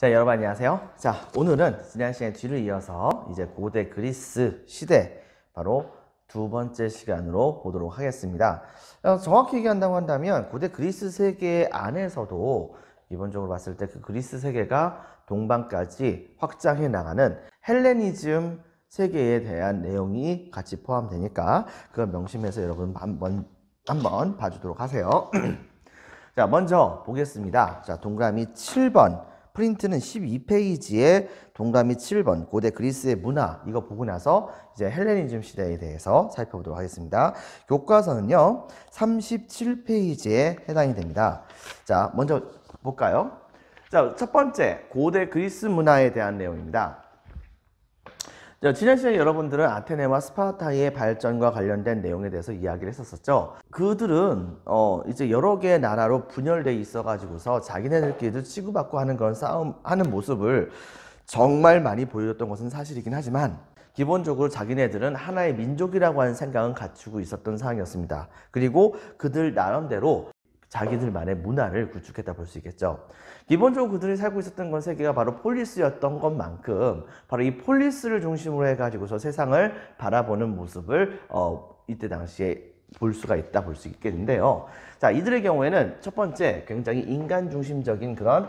자, 여러분 안녕하세요. 자, 오늘은 지난 시간에 뒤를 이어서 이제 고대 그리스 시대 바로 두 번째 시간으로 보도록 하겠습니다. 정확히 얘기한다고 한다면 고대 그리스 세계 안에서도 기본적으로 봤을 때 그 그리스 세계가 동방까지 확장해 나가는 헬레니즘 세계에 대한 내용이 같이 포함되니까 그걸 명심해서 여러분 한번 봐주도록 하세요. 자, 먼저 보겠습니다. 자, 동그라미 7번. 프린트는 12페이지에 동그라미 7번 고대 그리스의 문화 이거 보고 나서 이제 헬레니즘 시대에 대해서 살펴보도록 하겠습니다. 교과서는요 37페이지에 해당이 됩니다. 자, 먼저 볼까요? 자, 첫 번째 고대 그리스 문화에 대한 내용입니다. 자, 지난 시간에 여러분들은 아테네와 스파르타의 발전과 관련된 내용에 대해서 이야기를 했었죠. 그들은 이제 여러 개의 나라로 분열돼 있어 가지고서 자기네들끼리도 치고받고 하는 그런 싸움하는 모습을 정말 많이 보여줬던 것은 사실이긴 하지만 기본적으로 자기네들은 하나의 민족이라고 하는 생각은 갖추고 있었던 상황이었습니다. 그리고 그들 나름대로 자기들만의 문화를 구축했다 볼 수 있겠죠. 기본적으로 그들이 살고 있었던 건 세계가 바로 폴리스였던 것만큼 바로 이 폴리스를 중심으로 해가지고서 세상을 바라보는 모습을 이때 당시에 볼 수가 있다 볼 수 있겠는데요. 자, 이들의 경우에는 첫 번째 굉장히 인간 중심적인 그런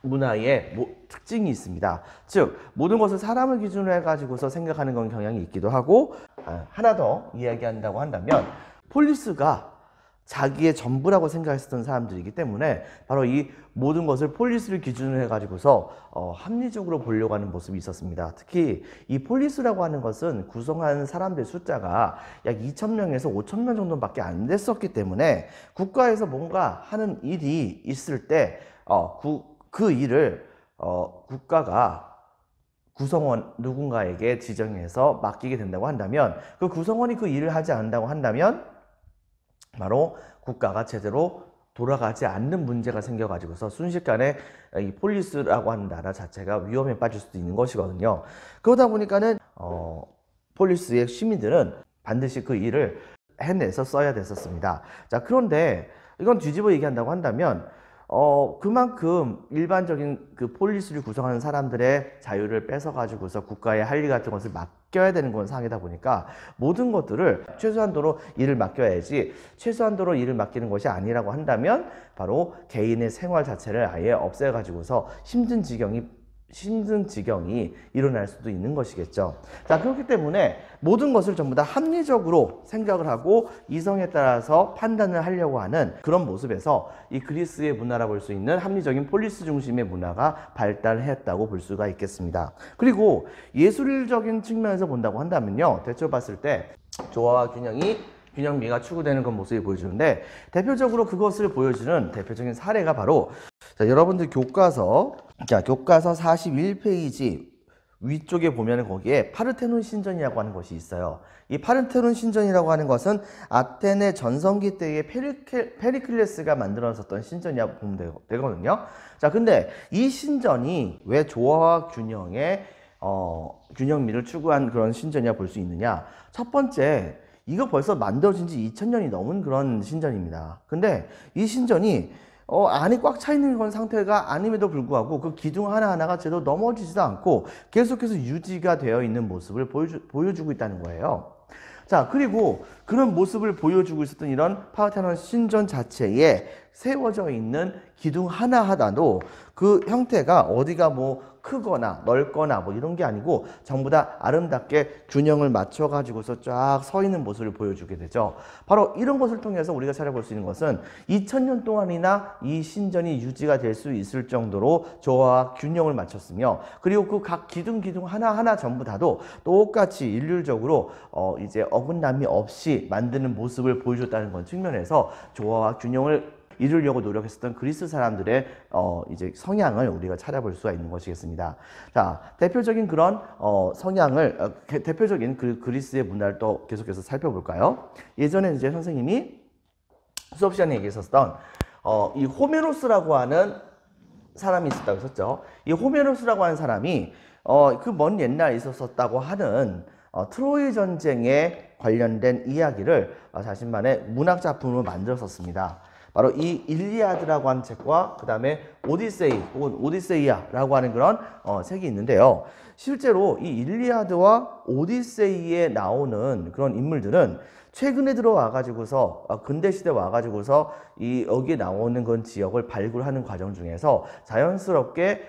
문화의 특징이 있습니다. 즉 모든 것을 사람을 기준으로 해가지고서 생각하는 건 경향이 있기도 하고 하나 더 이야기한다고 한다면 폴리스가 자기의 전부라고 생각했었던 사람들이기 때문에 바로 이 모든 것을 폴리스를 기준으로 해가지고서 합리적으로 보려고 하는 모습이 있었습니다. 특히 이 폴리스라고 하는 것은 구성한 사람들의 숫자가 약 2,000명에서 5,000명 정도밖에 안 됐었기 때문에 국가에서 뭔가 하는 일이 있을 때 그 일을 국가가 구성원 누군가에게 지정해서 맡기게 된다고 한다면 그 구성원이 그 일을 하지 않는다고 한다면 바로 국가가 제대로 돌아가지 않는 문제가 생겨가지고서 순식간에 이 폴리스라고 하는 나라 자체가 위험에 빠질 수도 있는 것이거든요. 그러다 보니까는 폴리스의 시민들은 반드시 그 일을 해내서 써야 됐었습니다. 자, 그런데 이건 뒤집어 얘기한다고 한다면 그만큼 일반적인 그 폴리스를 구성하는 사람들의 자유를 뺏어가지고서 국가의 할 일 같은 것을 맡겨야 되는 건 상황이다 보니까 모든 것들을 최소한도로 일을 맡겨야지 최소한도로 일을 맡기는 것이 아니라고 한다면 바로 개인의 생활 자체를 아예 없애가지고서 힘든 지경이 일어날 수도 있는 것이겠죠. 자, 그렇기 때문에 모든 것을 전부 다 합리적으로 생각을 하고 이성에 따라서 판단을 하려고 하는 그런 모습에서 이 그리스의 문화라고 볼 수 있는 합리적인 폴리스 중심의 문화가 발달했다고 볼 수가 있겠습니다. 그리고 예술적인 측면에서 본다고 한다면요, 대체로 봤을 때 조화와 균형미가 추구되는 그런 모습이 보여주는데 대표적으로 그것을 보여주는 대표적인 사례가 바로 자, 여러분들 교과서 41페이지 위쪽에 보면 거기에 파르테논 신전이라고 하는 것이 있어요. 이 파르테논 신전이라고 하는 것은 아테네 전성기 때의 페리클레스가 만들어졌던 신전이라고 보면 되거든요. 자, 근데 이 신전이 왜 조화와 균형미를 추구한 그런 신전이라 볼 수 있느냐? 첫 번째, 이거 벌써 만들어진 지 2000년이 넘은 그런 신전입니다. 근데 이 신전이 안이 꽉 차 있는 그런 상태가 아님에도 불구하고 그 기둥 하나하나가 제대로 넘어지지도 않고 계속해서 유지가 되어 있는 모습을 보여주고 있다는 거예요. 자, 그리고 그런 모습을 보여주고 있었던 이런 파르테논 신전 자체에 세워져 있는 기둥 하나하나도 그 형태가 어디가 뭐 크거나 넓거나 뭐 이런 게 아니고 전부 다 아름답게 균형을 맞춰 가지고서 쫙 서 있는 모습을 보여주게 되죠. 바로 이런 것을 통해서 우리가 찾아볼 수 있는 것은 2000년 동안이나 이 신전이 유지가 될 수 있을 정도로 조화와 균형을 맞췄으며 그리고 그 각 기둥 하나하나 전부 다도 똑같이 일률적으로 이제 어긋남이 없이 만드는 모습을 보여줬다는 건 측면에서 조화와 균형을 이루려고 노력했었던 그리스 사람들의 이제 성향을 우리가 찾아볼 수가 있는 것이겠습니다. 자, 대표적인 그런 대표적인 그리스의 문화를 또 계속해서 살펴볼까요? 예전에 이제 선생님이 수업 시간에 얘기했었던 이 호메로스라고 하는 사람이 있었다고 했었죠. 이 호메로스라고 하는 사람이 그 먼 옛날에 있었다고 하는 트로이 전쟁에 관련된 이야기를 자신만의 문학 작품으로 만들었었습니다. 바로 이 일리아드라고 하는 책과 그 다음에 오디세이 혹은 오디세이아라고 하는 그런 책이 있는데요. 실제로 이 일리아드와 오디세이에 나오는 그런 인물들은 최근에 들어와 가지고서 근대 시대 와 가지고서 이 여기에 나오는 그런 지역을 발굴하는 과정 중에서 자연스럽게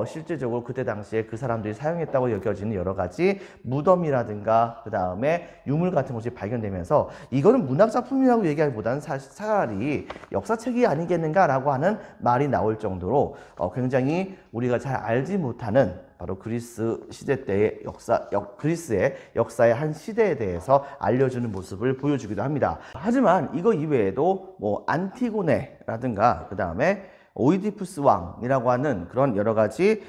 실제적으로 그때 당시에 그 사람들이 사용했다고 여겨지는 여러 가지 무덤이라든가 그 다음에 유물 같은 것이 발견되면서 이거는 문학 작품이라고 얘기하기보다는 차라리 역사책이 아니겠는가라고 하는 말이 나올 정도로 굉장히 우리가 잘 알지 못하는 바로 그리스 시대 때의 그리스의 역사의 한 시대에 대해서 알려주는 모습을 보여주기도 합니다. 하지만 이거 이외에도 뭐 안티고네라든가 그 다음에 오이디푸스 왕이라고 하는 그런 여러 가지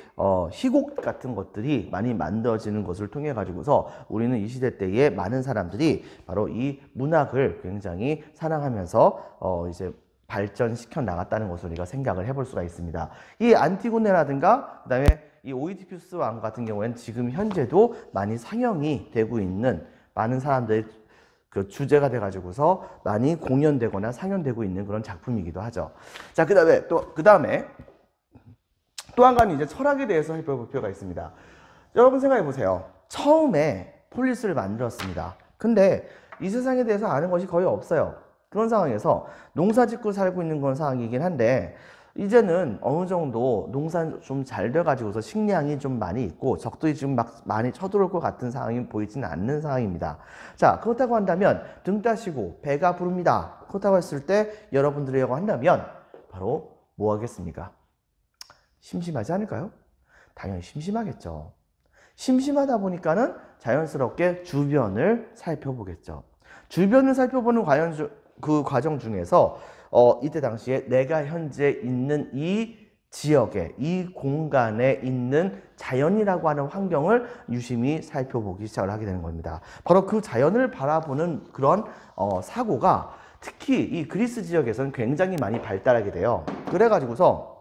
희곡 같은 것들이 많이 만들어지는 것을 통해 가지고서 우리는 이 시대 때에 많은 사람들이 바로 이 문학을 굉장히 사랑하면서 이제 발전시켜 나갔다는 것을 우리가 생각을 해볼 수가 있습니다. 이 안티고네라든가 그 다음에 이 오이디푸스 왕 같은 경우에는 지금 현재도 많이 상영이 되고 있는 많은 사람들의 그 주제가 돼 가지고서 많이 공연되거나 상연되고 있는 그런 작품이기도 하죠. 자, 그 다음에 또 한 가지 이제 철학에 대해서 살펴볼 필요가 있습니다. 여러분 생각해 보세요. 처음에 폴리스를 만들었습니다. 근데 이 세상에 대해서 아는 것이 거의 없어요. 그런 상황에서 농사 짓고 살고 있는 그런 상황이긴 한데 이제는 어느 정도 농사 좀 잘 돼가지고서 식량이 좀 많이 있고 적들이 지금 막 많이 쳐들어올 것 같은 상황이 보이지는 않는 상황입니다. 자, 그렇다고 한다면 등 따시고 배가 부릅니다. 그렇다고 했을 때 여러분들이라고 한다면 바로 뭐 하겠습니까? 심심하지 않을까요? 당연히 심심하겠죠. 심심하다 보니까는 자연스럽게 주변을 살펴보겠죠. 주변을 살펴보는 그 과정 중에서 이때 당시에 내가 현재 있는 이 지역에 이 공간에 있는 자연이라고 하는 환경을 유심히 살펴보기 시작을 하게 되는 겁니다. 바로 그 자연을 바라보는 그런 사고가 특히 이 그리스 지역에서는 굉장히 많이 발달하게 돼요. 그래가지고서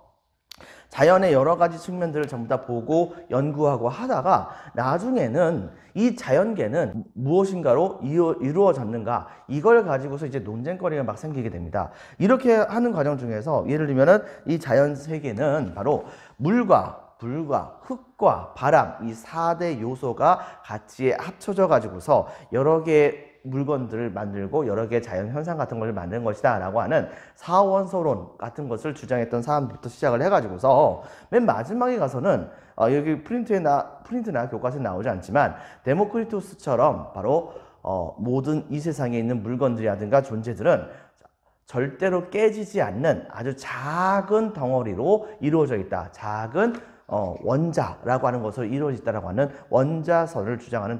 자연의 여러 가지 측면들을 전부 다 보고 연구하고 하다가 나중에는 이 자연계는 무엇인가로 이루어졌는가 이걸 가지고서 이제 논쟁거리가 막 생기게 됩니다. 이렇게 하는 과정 중에서 예를 들면은 이 자연 세계는 바로 물과 불과 흙과 바람 이 4대 요소가 같이 합쳐져 가지고서 여러 개의 물건들을 만들고 여러 개의 자연 현상 같은 것을 만든 것이다 라고 하는 사원소론 같은 것을 주장했던 사람부터 시작을 해가지고서 맨 마지막에 가서는 여기 프린트나 교과서에 나오지 않지만 데모크리토스처럼 바로 모든 이 세상에 있는 물건들이라든가 존재들은 절대로 깨지지 않는 아주 작은 덩어리로 이루어져 있다. 작은 원자라고 하는 것으로 이루어져 있다라고 하는 원자설을 주장하는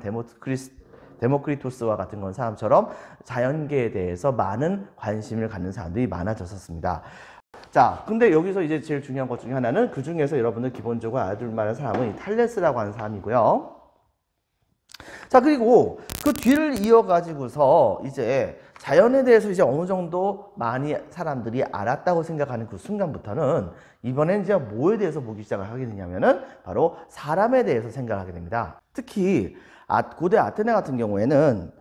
데모크리토스와 같은 건 사람처럼 자연계에 대해서 많은 관심을 갖는 사람들이 많아졌었습니다. 자, 근데 여기서 이제 제일 중요한 것 중에 하나는 그 중에서 여러분들 기본적으로 알아둘 만한 사람은 이 탈레스라고 하는 사람이고요. 자, 그리고 그 뒤를 이어가지고서 이제 자연에 대해서 이제 어느 정도 많이 사람들이 알았다고 생각하는 그 순간부터는 이번엔 이제 뭐에 대해서 보기 시작을 하게 되냐면은 바로 사람에 대해서 생각을 하게 됩니다. 특히 고대 아테네 같은 경우에는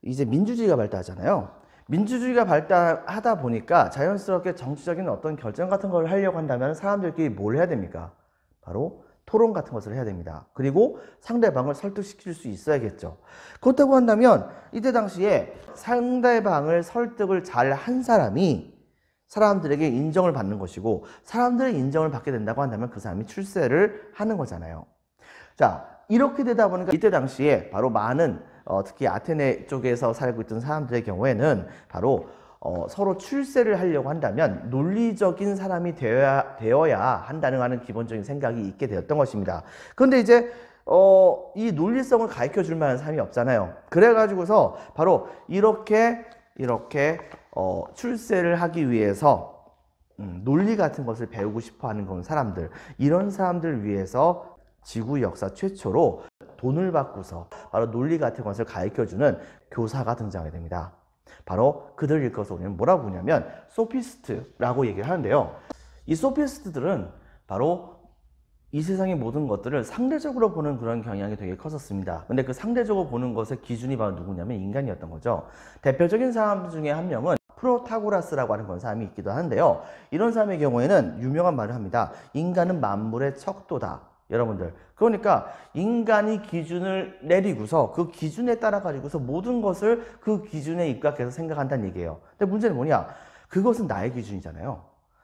이제 민주주의가 발달하잖아요. 민주주의가 발달하다 보니까 자연스럽게 정치적인 어떤 결정 같은 걸 하려고 한다면 사람들끼리 뭘 해야 됩니까? 바로 토론 같은 것을 해야 됩니다. 그리고 상대방을 설득시킬 수 있어야겠죠. 그렇다고 한다면 이때 당시에 상대방을 설득을 잘 한 사람이 사람들에게 인정을 받는 것이고 사람들의 인정을 받게 된다고 한다면 그 사람이 출세를 하는 거잖아요. 자, 이렇게 되다 보니까 이때 당시에 바로 많은 특히 아테네 쪽에서 살고 있던 사람들의 경우에는 바로 서로 출세를 하려고 한다면 논리적인 사람이 되어야 한다는 기본적인 생각이 있게 되었던 것입니다. 그런데 이제 이 논리성을 가르쳐 줄 만한 사람이 없잖아요. 그래가지고서 바로 이렇게 출세를 하기 위해서 논리 같은 것을 배우고 싶어 하는 그런 사람들, 이런 사람들을 위해서 지구 역사 최초로 돈을 받고서 바로 논리 같은 것을 가르쳐주는 교사가 등장하게 됩니다. 바로 그들 일컬어서 우리는 뭐라고 부르냐면 소피스트라고 얘기를 하는데요. 이 소피스트들은 바로 이 세상의 모든 것들을 상대적으로 보는 그런 경향이 되게 컸었습니다. 근데 그 상대적으로 보는 것의 기준이 바로 누구냐면 인간이었던 거죠. 대표적인 사람 중에 한 명은 프로타고라스라고 하는 그런 사람이 있기도 하는데요. 이런 사람의 경우에는 유명한 말을 합니다. 인간은 만물의 척도다. 여러분들, 그러니까 인간이 기준을 내리고서 그 기준에 따라 가지고서 모든 것을 그 기준에 입각해서 생각한다는 얘기예요. 근데 문제는 뭐냐? 그것은 나의 기준이잖아요.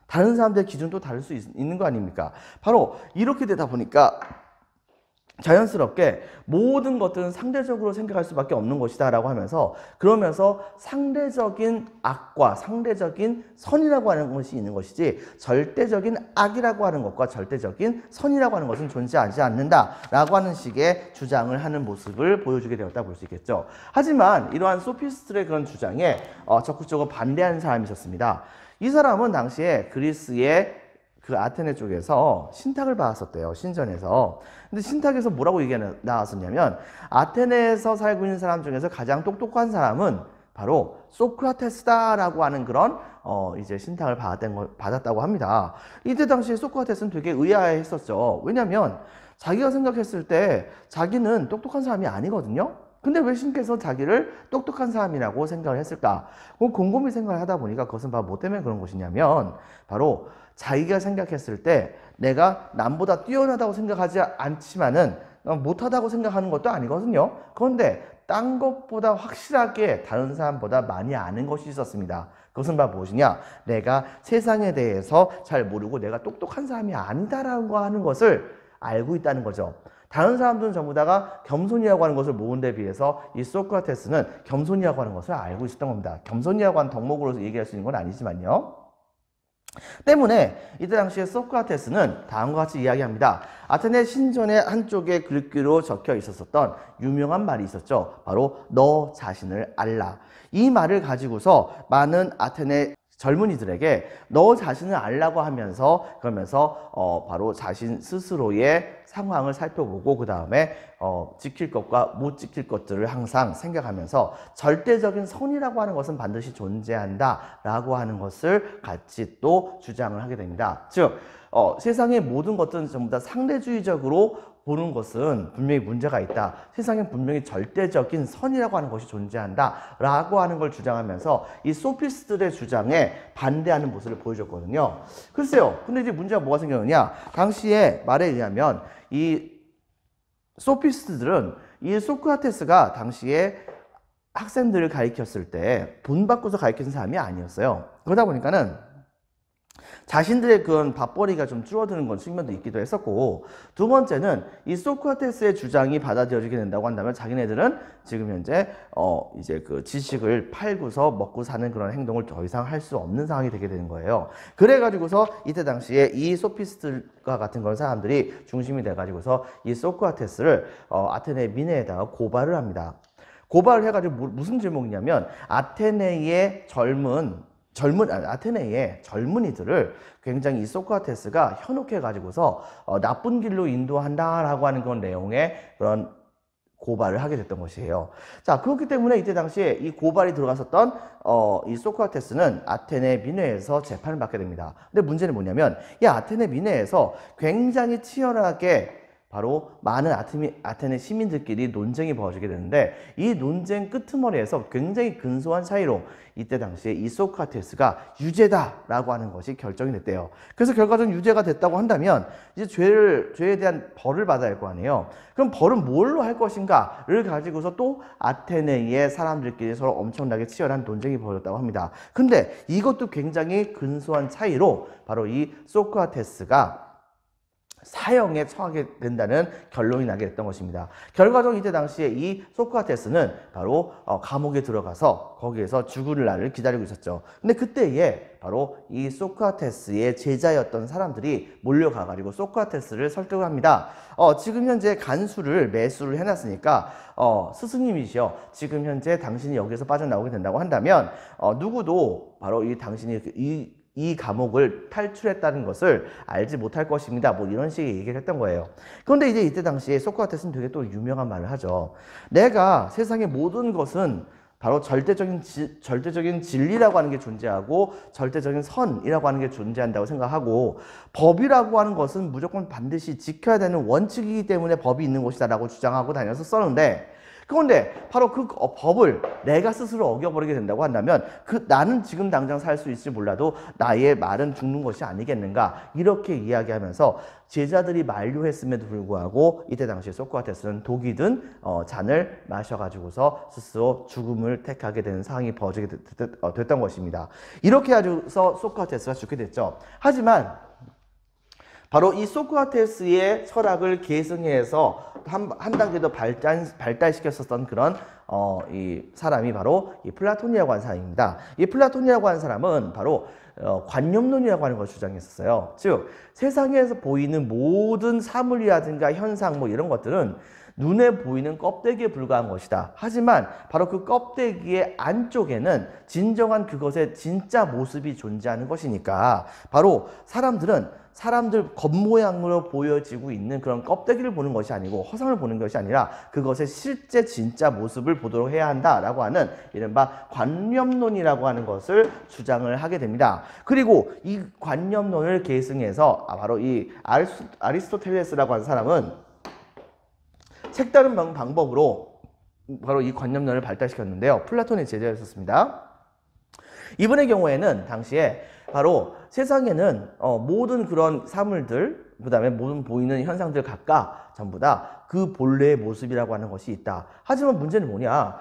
다른 사람들의 기준도 다를 수 있는 거 아닙니까? 바로 이렇게 되다 보니까 자연스럽게 모든 것들은 상대적으로 생각할 수밖에 없는 것이다 라고 하면서, 그러면서 상대적인 악과 상대적인 선이라고 하는 것이 있는 것이지 절대적인 악이라고 하는 것과 절대적인 선이라고 하는 것은 존재하지 않는다 라고 하는 식의 주장을 하는 모습을 보여주게 되었다 볼 수 있겠죠. 하지만 이러한 소피스트의 그런 주장에 적극적으로 반대하는 사람이 있었습니다. 이 사람은 당시에 그리스의 그 아테네 쪽에서 신탁을 받았었대요. 신전에서. 근데 신탁에서 뭐라고 얘기가 나왔었냐면, 아테네에서 살고 있는 사람 중에서 가장 똑똑한 사람은 바로 소크라테스다라고 하는 그런 이제 신탁을 받았다고 합니다. 이때 당시에 소크라테스는 되게 의아해했었죠. 왜냐면 자기가 생각했을 때 자기는 똑똑한 사람이 아니거든요. 근데 왜 신께서 자기를 똑똑한 사람이라고 생각을 했을까? 곰곰이 생각을 하다 보니까 그것은 바로 뭐 때문에 그런 것이냐면, 바로 자기가 생각했을 때 내가 남보다 뛰어나다고 생각하지 않지만은 못하다고 생각하는 것도 아니거든요. 그런데 딴 것보다 확실하게 다른 사람보다 많이 아는 것이 있었습니다. 그것은 바로 무엇이냐? 내가 세상에 대해서 잘 모르고 내가 똑똑한 사람이 아니다라고 하는 것을 알고 있다는 거죠. 다른 사람들은 전부 다가 겸손이라고 하는 것을 모은 데 비해서 이 소크라테스는 겸손이라고 하는 것을 알고 있었던 겁니다. 겸손이라고 하는 덕목으로 얘기할 수 있는 건 아니지만요. 때문에 이때 당시에 소크라테스는 다음과 같이 이야기합니다. 아테네 신전의 한쪽에 글귀로 적혀 있었던 유명한 말이 있었죠. 바로 너 자신을 알라. 이 말을 가지고서 많은 아테네 젊은이들에게 너 자신을 알라고 하면서, 그러면서 바로 자신 스스로의 상황을 살펴보고 그 다음에 지킬 것과 못 지킬 것들을 항상 생각하면서 절대적인 선이라고 하는 것은 반드시 존재한다 라고 하는 것을 같이 또 주장을 하게 됩니다. 즉 세상의 모든 것들은 전부 다 상대주의적으로 보는 것은 분명히 문제가 있다. 세상에 분명히 절대적인 선이라고 하는 것이 존재한다 라고 하는 걸 주장하면서 이 소피스트들의 주장에 반대하는 모습을 보여줬거든요. 글쎄요, 근데 이제 문제가 뭐가 생겼느냐? 당시에 말에 의하면 이 소피스트들은 이 소크라테스가 당시에 학생들을 가르쳤을 때 돈 받고서 가르치는 사람이 아니었어요. 그러다 보니까는 자신들의 그런 밥벌이가 좀 줄어드는 건 측면도 있기도 했었고, 두 번째는 이 소크라테스의 주장이 받아들여지게 된다고 한다면 자기네들은 지금 현재 이제 그 지식을 팔고서 먹고 사는 그런 행동을 더 이상 할 수 없는 상황이 되게 되는 거예요. 그래가지고서 이때 당시에 이 소피스트과 같은 그런 사람들이 중심이 돼가지고서 이 소크라테스를 아테네 민회에다가 고발을 합니다. 고발을 해가지고 무슨 제목이냐면, 아테네의 젊은이들을 굉장히 이 소크라테스가 현혹해 가지고서 나쁜 길로 인도한다라고 하는 그런 내용의 그런 고발을 하게 됐던 것이에요. 자, 그렇기 때문에 이때 당시에 이 고발이 들어갔었던 이 소크라테스는 아테네 민회에서 재판을 받게 됩니다. 근데 문제는 뭐냐면, 이 아테네 민회에서 굉장히 치열하게 바로 많은 아테네 시민들끼리 논쟁이 벌어지게 되는데, 이 논쟁 끄트머리에서 굉장히 근소한 차이로 이때 당시에 이 소크라테스가 유죄다라고 하는 것이 결정이 됐대요. 그래서 결과적으로 유죄가 됐다고 한다면 이제 죄에 대한 벌을 받아야 할 거 아니에요. 그럼 벌은 뭘로 할 것인가를 가지고서 또 아테네의 사람들끼리 서로 엄청나게 치열한 논쟁이 벌어졌다고 합니다. 근데 이것도 굉장히 근소한 차이로 바로 이 소크라테스가 사형에 처하게 된다는 결론이 나게 됐던 것입니다. 결과적으로 이때 당시에 이 소크라테스는 바로 감옥에 들어가서 거기에서 죽을 날을 기다리고 있었죠. 근데 그때에 바로 이 소크라테스의 제자였던 사람들이 몰려가가지고 소크라테스를 설득을 합니다. 지금 현재 간수를 매수를 해놨으니까 스승님이시여, 지금 현재 당신이 여기서 빠져나오게 된다고 한다면 누구도 바로 이 당신이 이 감옥을 탈출했다는 것을 알지 못할 것입니다. 뭐 이런 식의 얘기를 했던 거예요. 그런데 이제 이때 당시에 소크라테스는 되게 또 유명한 말을 하죠. 내가 세상의 모든 것은 바로 절대적인 진리라고 하는 게 존재하고 절대적인 선이라고 하는 게 존재한다고 생각하고, 법이라고 하는 것은 무조건 반드시 지켜야 되는 원칙이기 때문에 법이 있는 것이다 라고 주장하고 다녀서 썼는데, 그런데 바로 그 법을 내가 스스로 어겨버리게 된다고 한다면 나는 지금 당장 살 수 있을지 몰라도 나의 말은 죽는 것이 아니겠는가, 이렇게 이야기하면서 제자들이 만류했음에도 불구하고 이때 당시에 소크라테스는 독이 든 잔을 마셔가지고서 스스로 죽음을 택하게 되는 상황이 벌어지게 됐던 것입니다. 이렇게 해서 소크라테스가 죽게 됐죠. 하지만 바로 이 소크라테스의 철학을 계승해서 한 단계 더 발달시켰었던 그런 이 사람이 바로 이 플라톤이라고 하는 사람입니다. 이 플라톤이라고 하는 사람은 바로 관념론이라고 하는 걸 주장했었어요. 즉 세상에서 보이는 모든 사물이라든가 현상 뭐 이런 것들은 눈에 보이는 껍데기에 불과한 것이다. 하지만 바로 그 껍데기의 안쪽에는 진정한 그것의 진짜 모습이 존재하는 것이니까 바로 사람들 겉모양으로 보여지고 있는 그런 껍데기를 보는 것이 아니고 허상을 보는 것이 아니라 그것의 실제 진짜 모습을 보도록 해야 한다라고 하는 이른바 관념론이라고 하는 것을 주장을 하게 됩니다. 그리고 이 관념론을 계승해서 바로 이 아리스토텔레스라고 하는 사람은 색다른 방법으로 바로 이 관념론을 발달시켰는데요. 플라톤의 제자였었습니다. 이분의 경우에는 당시에 바로 세상에는 모든 그런 사물들, 그 다음에 모든 보이는 현상들 각각 전부 다 그 본래의 모습이라고 하는 것이 있다. 하지만 문제는 뭐냐?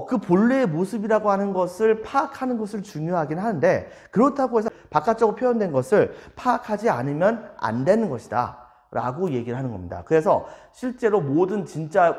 그 본래의 모습이라고 하는 것을 파악하는 것을 중요하긴 하는데 그렇다고 해서 바깥쪽으로 표현된 것을 파악하지 않으면 안 되는 것이다 라고 얘기를 하는 겁니다. 그래서 실제로 모든 진짜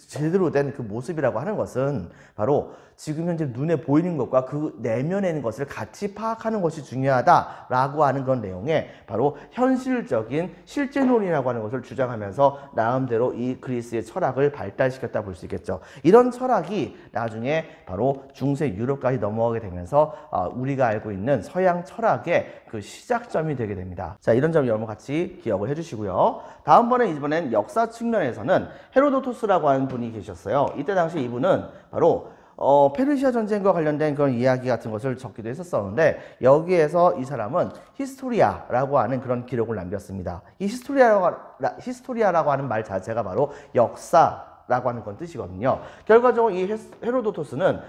제대로 된 그 모습이라고 하는 것은 바로 지금 현재 눈에 보이는 것과 그 내면에 있는 것을 같이 파악하는 것이 중요하다라고 하는 그런 내용에 바로 현실적인 실제론이라고 하는 것을 주장하면서 나름대로 이 그리스의 철학을 발달시켰다 볼 수 있겠죠. 이런 철학이 나중에 바로 중세 유럽까지 넘어가게 되면서 우리가 알고 있는 서양 철학의 그 시작점이 되게 됩니다. 자, 이런 점 여러분 같이 기억을 해주시고요. 이번엔 역사 측면에서는 헤로도토스라고 하는 분이 계셨어요. 이때 당시 이분은 바로 페르시아 전쟁과 관련된 그런 이야기 같은 것을 적기도 했었었는데 여기에서 이 사람은 히스토리아라고 하는 그런 기록을 남겼습니다. 이 히스토리아라고 하는 말 자체가 바로 역사라고 하는 건 뜻이거든요. 결과적으로 이 헤로도토스는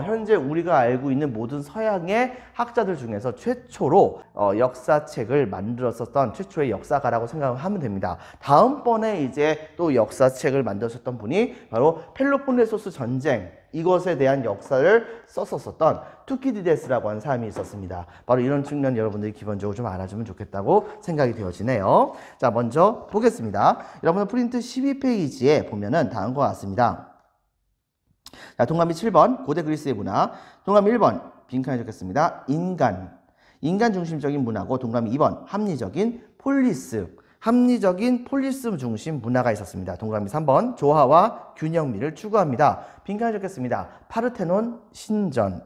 현재 우리가 알고 있는 모든 서양의 학자들 중에서 최초로 역사책을 만들었었던 최초의 역사가라고 생각을 하면 됩니다. 다음번에 이제 또 역사책을 만드셨던 분이 바로 펠로폰네소스 전쟁, 이것에 대한 역사를 썼었던 투키디데스라고 하는 사람이 있었습니다. 바로 이런 측면 여러분들이 기본적으로 좀 알아주면 좋겠다고 생각이 되어지네요. 자, 먼저 보겠습니다. 여러분들 프린트 12페이지에 보면은 다음과 같습니다. 자, 동그라미 7번 고대 그리스의 문화, 동그라미 1번 빈칸에 적겠습니다. 인간 중심적인 문화고, 동그라미 2번 합리적인 폴리스 중심 문화가 있었습니다. 동그라미 3번 조화와 균형미를 추구합니다. 빈칸에 적겠습니다. 파르테논 신전,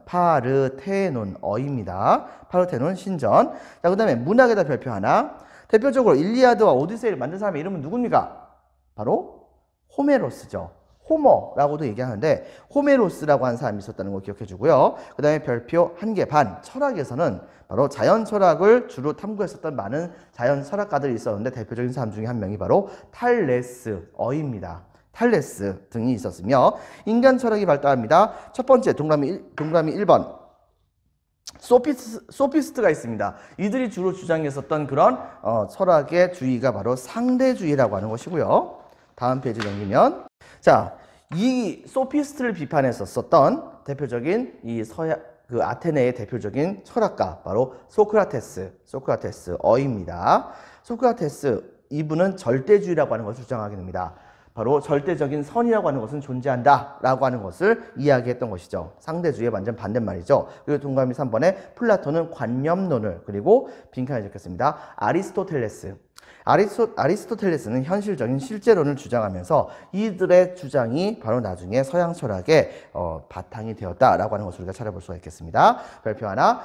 어입니다. 파르테논 신전. 자, 그 다음에 문학에다 별표 하나. 대표적으로 일리아드와 오디세이를 만든 사람의 이름은 누굽니까? 바로 호메로스죠. 호머라고도 얘기하는데 호메로스라고 하는 사람이 있었다는 거 기억해 주고요. 그 다음에 별표 1개 반. 철학에서는 바로 자연 철학을 주로 탐구했었던 많은 자연 철학가들이 있었는데 대표적인 사람 중에 한 명이 바로 탈레스어입니다. 탈레스 등이 있었으며 인간 철학이 발달합니다. 첫 번째 동그라미 1번 소피스트가 있습니다. 이들이 주로 주장했었던 그런 철학의 주의가 바로 상대주의라고 하는 것이고요. 다음 페이지 넘기면 자, 이 소피스트를 비판했었던 대표적인 이 아테네의 대표적인 철학가 바로 소크라테스어입니다. 소크라테스 이분은 절대주의라고 하는 것을 주장하게 됩니다. 바로 절대적인 선이라고 하는 것은 존재한다 라고 하는 것을 이야기했던 것이죠. 상대주의의 완전 반대말이죠. 그리고 동그라미 3번에 플라톤은 관념론을, 그리고 빈칸에 적혔습니다. 아리스토텔레스는 현실적인 실제론을 주장하면서 이들의 주장이 바로 나중에 서양 철학의 바탕이 되었다라고 하는 것을 우리가 찾아볼 수가 있겠습니다. 별표 하나,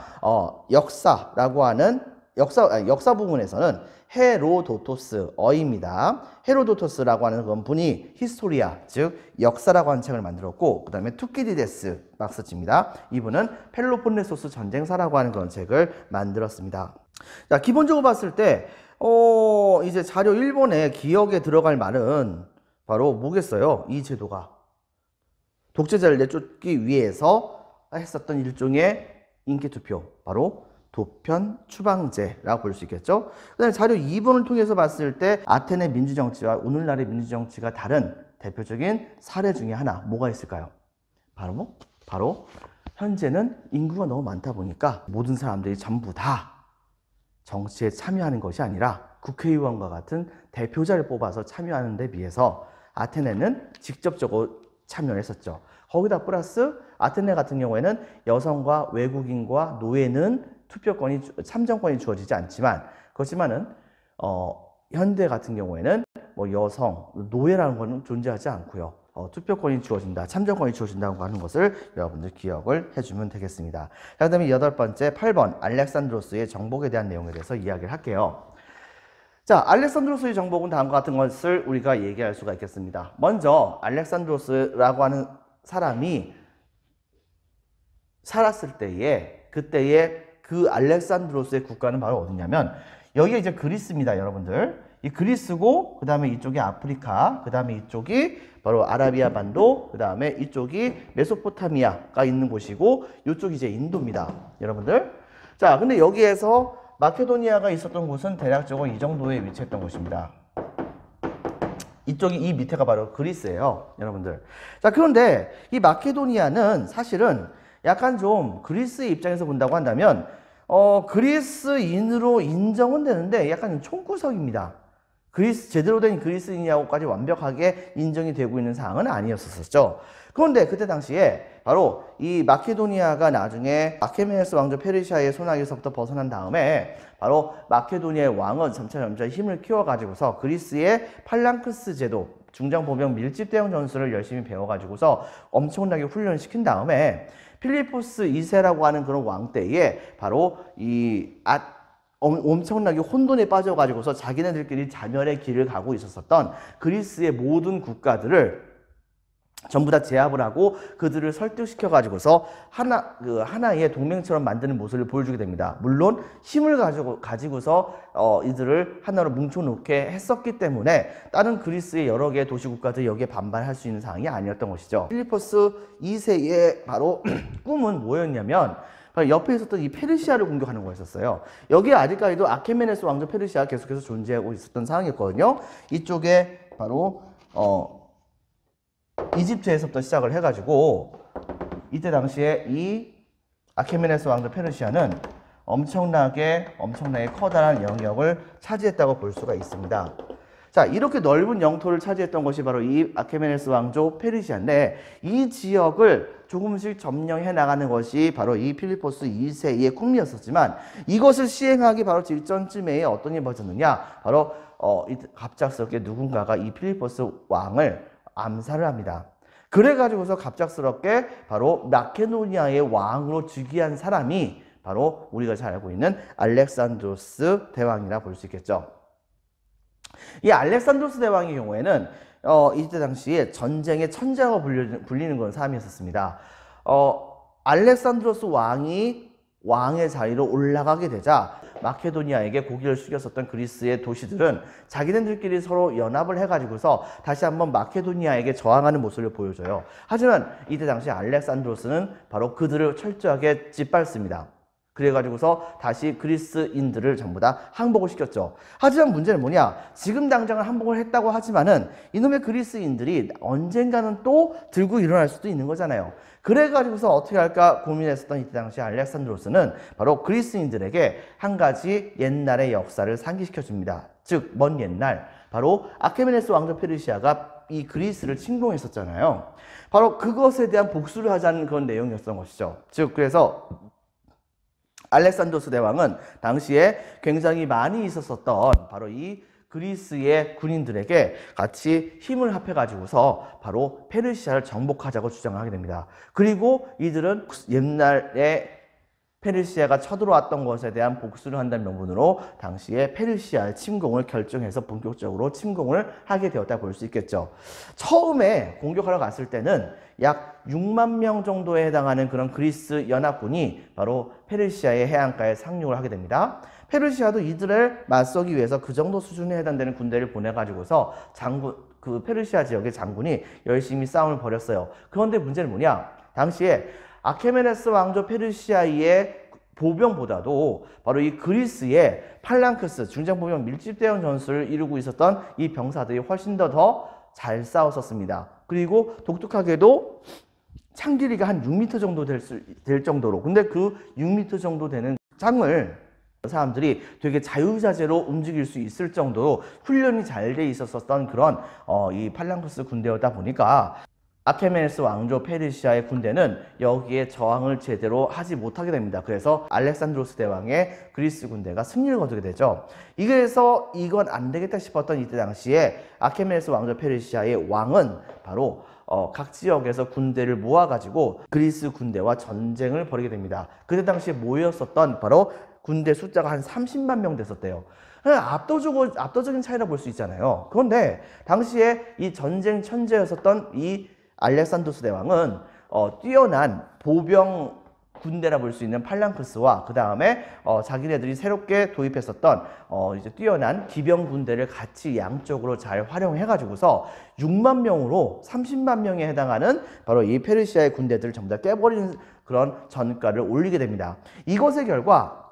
역사라고 하는 역사 부분에서는 헤로도토스어입니다. 헤로도토스라고 하는 그런 분이 히스토리아, 즉 역사라고 하는 책을 만들었고, 그 다음에 투키디데스 박스입니다. 이분은 펠로폰네소스 전쟁사라고 하는 그런 책을 만들었습니다. 자, 기본적으로 봤을 때 이제 자료 1번에 기억에 들어갈 말은 바로 뭐겠어요? 이 제도가 독재자를 내쫓기 위해서 했었던 일종의 인기투표, 바로 도편 추방제라고 볼 수 있겠죠. 그다음에 자료 2번을 통해서 봤을 때 아테네 민주정치와 오늘날의 민주정치가 다른 대표적인 사례 중에 하나 뭐가 있을까요? 바로 현재는 인구가 너무 많다 보니까 모든 사람들이 전부 다 정치에 참여하는 것이 아니라 국회의원과 같은 대표자를 뽑아서 참여하는 데 비해서 아테네는 직접적으로 참여를 했었죠. 거기다 플러스 아테네 같은 경우에는 여성과 외국인과 노예는 투표권이, 참정권이 주어지지 않지만, 그렇지만은 현대 같은 경우에는 뭐 여성, 노예라는 것은 존재하지 않고요. 투표권이 주어진다, 참정권이 주어진다고 하는 것을 여러분들 기억을 해주면 되겠습니다. 자, 그 다음에 8번째 8번 알렉산드로스의 정복에 대한 내용에 대해서 이야기를 할게요. 자, 알렉산드로스의 정복은 다음과 같은 것을 우리가 얘기할 수가 있겠습니다. 먼저 알렉산드로스라고 하는 사람이 살았을 때에, 그때의 그 알렉산드로스의 국가는 바로 어디냐면 여기가 이제 그리스입니다, 여러분들. 이 그리스고, 그 다음에 이쪽이 아프리카, 그 다음에 이쪽이 바로 아라비아 반도, 그 다음에 이쪽이 메소포타미아가 있는 곳이고, 이쪽이 이제 인도입니다, 여러분들. 자, 근데 여기에서 마케도니아가 있었던 곳은 대략적으로 이 정도에 위치했던 곳입니다. 이쪽이, 이 밑에가 바로 그리스예요, 여러분들. 자, 그런데 이 마케도니아는 사실은 약간 좀 그리스의 입장에서 본다고 한다면 그리스인으로 인정은 되는데 약간 총구석입니다. 제대로 된 그리스인이라고까지 완벽하게 인정이 되고 있는 상황은 아니었었죠. 그런데 그때 당시에 바로 이 마케도니아가 나중에 아케메네스 왕조 페르시아의 손아귀에서부터 벗어난 다음에 바로 마케도니아의 왕은 점차 힘을 키워가지고서 그리스의 팔랑크스 제도, 중장보병 밀집 대응 전술을 열심히 배워가지고서 엄청나게 훈련시킨 다음에 필리포스 2세라고 하는 그런 왕 때에 바로 엄청나게 혼돈에 빠져가지고서 자기네들끼리 자멸의 길을 가고 있었던 그리스의 모든 국가들을 전부 다 제압을 하고 그들을 설득시켜가지고서 하나의 동맹처럼 만드는 모습을 보여주게 됩니다. 물론 힘을 가지고서 이들을 하나로 뭉쳐놓게 했었기 때문에 다른 그리스의 여러 개의 도시국가들이 여기에 반발할 수 있는 상황이 아니었던 것이죠. 필리포스 2세의 바로 꿈은 뭐였냐면 바로 옆에 있었던 이 페르시아를 공격하는 거였었어요. 여기에 아직까지도 아케메네스 왕조 페르시아가 계속해서 존재하고 있었던 상황이었거든요. 이쪽에 바로 이집트에서부터 시작을 해가지고 이때 당시에 이 아케메네스 왕조 페르시아는 엄청나게 커다란 영역을 차지했다고 볼 수가 있습니다. 자, 이렇게 넓은 영토를 차지했던 것이 바로 이 아케메네스 왕조 페르시아인데 이 지역을 조금씩 점령해 나가는 것이 바로 이 필리포스 2세의 꿈이었었지만 이것을 시행하기 바로 직전쯤에 어떤 일이 벌어졌느냐, 바로 갑작스럽게 누군가가 이 필리포스 왕을 암살을 합니다. 그래가지고서 갑작스럽게 바로 마케도니아의 왕으로 즉위한 사람이 바로 우리가 잘 알고 있는 알렉산드로스 대왕이라 볼 수 있겠죠. 이 알렉산드로스 대왕의 경우에는 이때 당시에 전쟁의 천재라고 불리는 그런 사람이었습니다. 알렉산드로스 왕의 자리로 올라가게 되자 마케도니아에게 고개를 숙였었던 그리스의 도시들은 자기네들끼리 서로 연합을 해가지고서 다시 한번 마케도니아에게 저항하는 모습을 보여줘요. 하지만 이때 당시 알렉산드로스는 바로 그들을 철저하게 짓밟습니다. 그래가지고서 다시 그리스인들을 전부 다 항복을 시켰죠. 하지만 문제는 뭐냐? 지금 당장은 항복을 했다고 하지만은 이놈의 그리스인들이 언젠가는 또 들고 일어날 수도 있는 거잖아요. 그래가지고서 어떻게 할까 고민했었던 이때 당시 알렉산드로스는 바로 그리스인들에게 한 가지 옛날의 역사를 상기시켜 줍니다. 즉, 먼 옛날 바로 아케메네스 왕조 페르시아가 이 그리스를 침공했었잖아요. 바로 그것에 대한 복수를 하자는 그런 내용이었던 것이죠. 즉, 그래서 알렉산드로스 대왕은 당시에 굉장히 많이 있었었던 바로 이 그리스의 군인들에게 같이 힘을 합해가지고서 바로 페르시아를 정복하자고 주장을 하게 됩니다. 그리고 이들은 옛날에 페르시아가 쳐들어왔던 것에 대한 복수를 한다는 명분으로 당시에 페르시아의 침공을 결정해서 본격적으로 침공을 하게 되었다 볼 수 있겠죠. 처음에 공격하러 갔을 때는 약 6만 명 정도에 해당하는 그런 그리스 연합군이 바로 페르시아의 해안가에 상륙을 하게 됩니다. 페르시아도 이들을 맞서기 위해서 그 정도 수준에 해당되는 군대를 보내가지고서 그 페르시아 지역의 장군이 열심히 싸움을 벌였어요. 그런데 문제는 뭐냐? 당시에 아케메네스 왕조 페르시아의 보병보다도 바로 이 그리스의 팔랑크스 중장보병 밀집대형 전술을 이루고 있었던 이 병사들이 훨씬 더 잘 싸웠었습니다. 그리고 독특하게도 창 길이가 한 6m 정도 될 정도로, 근데 그 6m 정도 되는 창을 사람들이 되게 자유자재로 움직일 수 있을 정도로 훈련이 잘 돼 있었던 그런 이 팔랑크스 군대였다 보니까 아케메네스 왕조 페르시아의 군대는 여기에 저항을 제대로 하지 못하게 됩니다. 그래서 알렉산드로스 대왕의 그리스 군대가 승리를 거두게 되죠. 이래서 이건 안 되겠다 싶었던 이때 당시에 아케메네스 왕조 페르시아의 왕은 바로 각 지역에서 군대를 모아가지고 그리스 군대와 전쟁을 벌이게 됩니다. 그때 당시에 모였었던 바로 군대 숫자가 한 30만 명 됐었대요. 압도적인 차이라 볼 수 있잖아요. 그런데 당시에 이 전쟁 천재였었던 이 알렉산드로스 대왕은 뛰어난 보병 군대라 볼 수 있는 팔랑크스와 그 다음에 자기네들이 새롭게 도입했었던 이제 뛰어난 기병 군대를 같이 양쪽으로 잘 활용해 가지고서 6만 명으로 30만 명에 해당하는 바로 이 페르시아의 군대들을 전부 다 깨버리는 그런 전가를 올리게 됩니다. 이것의 결과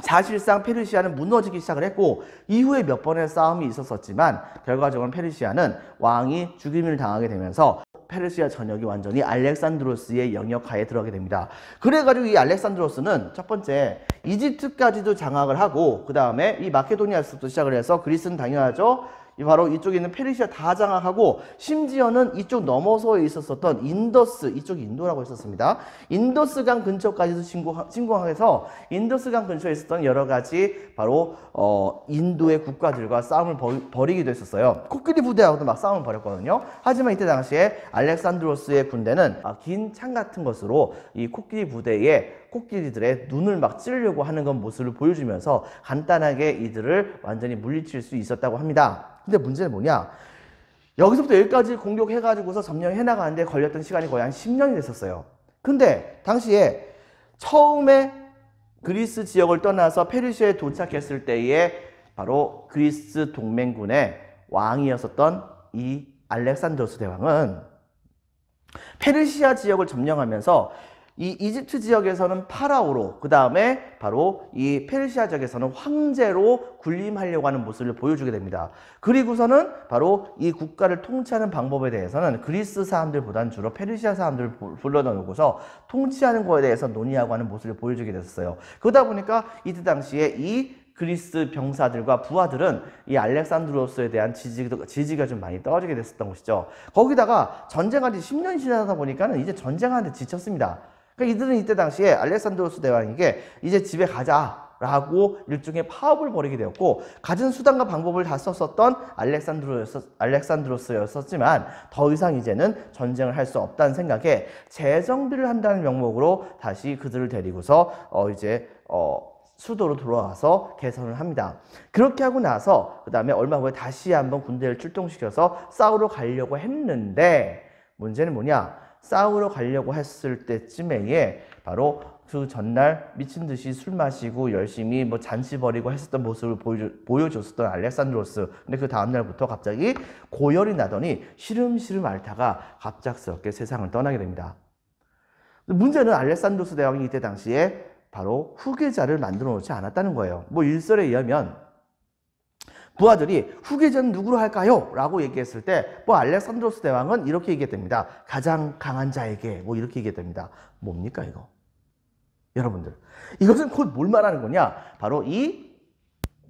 사실상 페르시아는 무너지기 시작을 했고 이후에 몇 번의 싸움이 있었지만 결과적으로 페르시아는 왕이 죽임을 당하게 되면서 페르시아 전역이 완전히 알렉산드로스의 영역하에 들어가게 됩니다. 그래가지고 이 알렉산드로스는 첫 번째 이집트까지도 장악을 하고 그 다음에 이 마케도니아에서부터 시작을 해서 그리스는 당연하죠. 바로 이쪽에 있는 페르시아 다 장악하고 심지어는 이쪽 넘어서 있었던 인더스, 이쪽이 인도라고 했었습니다. 인더스강 근처까지도 침공해서 인더스강 근처에 있었던 여러 가지 바로 인도의 국가들과 싸움을 벌이기도 했었어요. 코끼리 부대하고도 막 싸움을 벌였거든요. 하지만 이때 당시에 알렉산드로스의 군대는 긴 창 같은 것으로 이 코끼리 부대의 코끼리들의 눈을 막 찌르려고 하는 건 모습을 보여주면서 간단하게 이들을 완전히 물리칠 수 있었다고 합니다. 근데 문제는 뭐냐? 여기서부터 여기까지 공격해가지고서 점령해 나가는데 걸렸던 시간이 거의 한 10년이 됐었어요. 근데 당시에 처음에 그리스 지역을 떠나서 페르시아에 도착했을 때에 바로 그리스 동맹군의 왕이었었던 이 알렉산드로스 대왕은 페르시아 지역을 점령하면서 이 이집트 지역에서는 파라오로, 그 다음에 바로 이 페르시아 지역에서는 황제로 군림하려고 하는 모습을 보여주게 됩니다. 그리고서는 바로 이 국가를 통치하는 방법에 대해서는 그리스 사람들보다는 주로 페르시아 사람들을 불러놓고서 통치하는 거에 대해서 논의하고 하는 모습을 보여주게 됐어요. 그러다 보니까 이때 당시에 이 그리스 병사들과 부하들은 이 알렉산드로스에 대한 지지가 좀 많이 떨어지게 됐었던 것이죠. 거기다가 전쟁한 지 10년이 지나다 보니까는 이제 전쟁하는데 지쳤습니다. 그러니까 이들은 이때 당시에 알렉산드로스 대왕에게 이제 집에 가자라고 일종의 파업을 벌이게 되었고 가진 수단과 방법을 다 썼었던 알렉산드로스였었지만 더 이상 이제는 전쟁을 할 수 없다는 생각에 재정비를 한다는 명목으로 다시 그들을 데리고서 수도로 돌아와서 개선을 합니다. 그렇게 하고 나서 그 다음에 얼마 후에 다시 한번 군대를 출동시켜서 싸우러 가려고 했는데 문제는 뭐냐? 싸우러 가려고 했을 때쯤에 바로 그 전날 미친 듯이 술 마시고 열심히 뭐 잔치 벌이고 했었던 모습을 보여줬었던 알렉산드로스. 근데 그 다음날부터 갑자기 고열이 나더니 시름시름 앓다가 갑작스럽게 세상을 떠나게 됩니다. 문제는 알렉산드로스 대왕이 이때 당시에 바로 후계자를 만들어 놓지 않았다는 거예요. 뭐 일설에 의하면 부하들이 후계자는 누구로 할까요? 라고 얘기했을 때 뭐 알렉산드로스 대왕은 이렇게 얘기했답니다. 가장 강한 자에게 뭐 이렇게 얘기했답니다. 뭡니까 이거? 여러분들 이것은 곧 뭘 말하는 거냐? 바로 이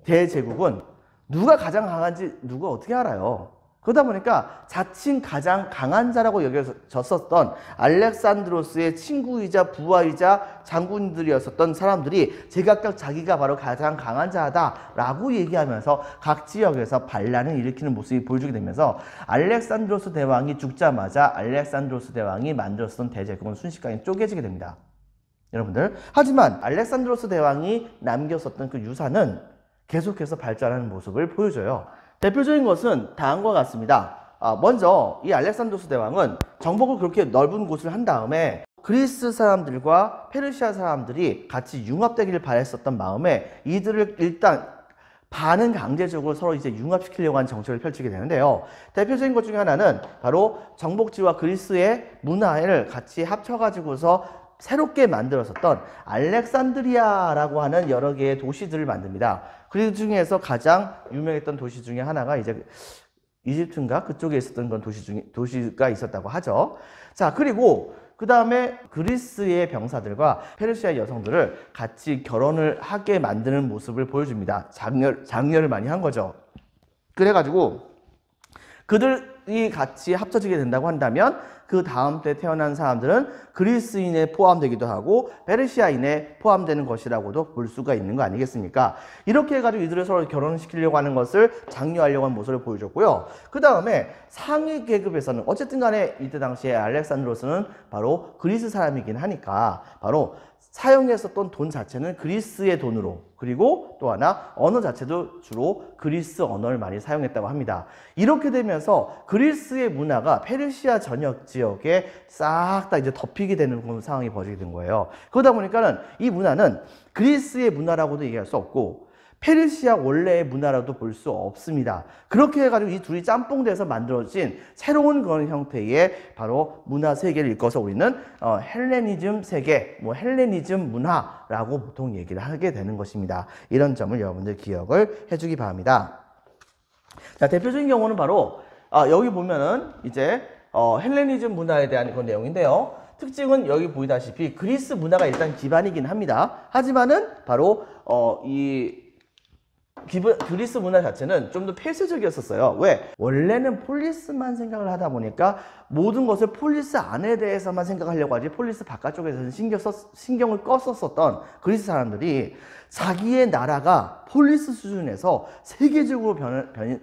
대제국은 누가 가장 강한지 누가 어떻게 알아요? 그러다 보니까 자칭 가장 강한 자라고 여겨졌었던 알렉산드로스의 친구이자 부하이자 장군들이었었던 사람들이 제각각 자기가 바로 가장 강한 자다라고 얘기하면서 각 지역에서 반란을 일으키는 모습이 보여주게 되면서 알렉산드로스 대왕이 죽자마자 알렉산드로스 대왕이 만들었던 대제국은 순식간에 쪼개지게 됩니다. 여러분들. 하지만 알렉산드로스 대왕이 남겼었던 그 유산은 계속해서 발전하는 모습을 보여줘요. 대표적인 것은 다음과 같습니다. 먼저 이 알렉산드로스 대왕은 정복을 그렇게 넓은 곳을 한 다음에 그리스 사람들과 페르시아 사람들이 같이 융합되기를 바랬었던 마음에 이들을 일단 반은 강제적으로 서로 이제 융합시키려고 하는 정책을 펼치게 되는데요. 대표적인 것 중에 하나는 바로 정복지와 그리스의 문화를 같이 합쳐가지고서 새롭게 만들었었던 알렉산드리아라고 하는 여러 개의 도시들을 만듭니다. 그 중에서 가장 유명했던 도시 중에 하나가 이제 이집트인가 그쪽에 있었던 그런 도시가 있었다고 하죠. 자, 그리고 그 다음에 그리스의 병사들과 페르시아 여성들을 같이 결혼을 하게 만드는 모습을 보여줍니다. 장려를 많이 한 거죠. 그래가지고 그들이 같이 합쳐지게 된다고 한다면 그 다음 때 태어난 사람들은 그리스인에 포함되기도 하고 페르시아인에 포함되는 것이라고도 볼 수가 있는 거 아니겠습니까? 이렇게 해가지고 이들을 서로 결혼시키려고 하는 것을 장려하려고 하는 모습을 보여줬고요. 그 다음에 상위 계급에서는 어쨌든 간에 이때 당시에 알렉산드로스는 바로 그리스 사람이긴 하니까 바로 사용했었던 돈 자체는 그리스의 돈으로, 그리고 또 하나 언어 자체도 주로 그리스 언어를 많이 사용했다고 합니다. 이렇게 되면서 그리스의 문화가 페르시아 전역 지역에 싹 다 이제 덮이게 되는 그런 상황이 벌어지게 된 거예요. 그러다 보니까는 이 문화는 그리스의 문화라고도 얘기할 수 없고 페르시아 원래의 문화라도 볼 수 없습니다. 그렇게 해가지고 이 둘이 짬뽕돼서 만들어진 새로운 그런 형태의 바로 문화 세계를 일컬어서 우리는 헬레니즘 세계, 헬레니즘 문화라고 보통 얘기를 하게 되는 것입니다. 이런 점을 여러분들 기억을 해주기 바랍니다. 자, 대표적인 경우는 바로 여기 보면은 이제 헬레니즘 문화에 대한 그런 내용인데요. 특징은 여기 보이다시피 그리스 문화가 일단 기반이긴 합니다. 하지만은 바로 그리스 문화 자체는 좀 더 폐쇄적이었었어요. 왜? 원래는 폴리스만 생각을 하다 보니까 모든 것을 폴리스 안에 대해서만 생각하려고 하지 폴리스 바깥쪽에서는 신경을 껐었던 그리스 사람들이 자기의 나라가 폴리스 수준에서 세계적으로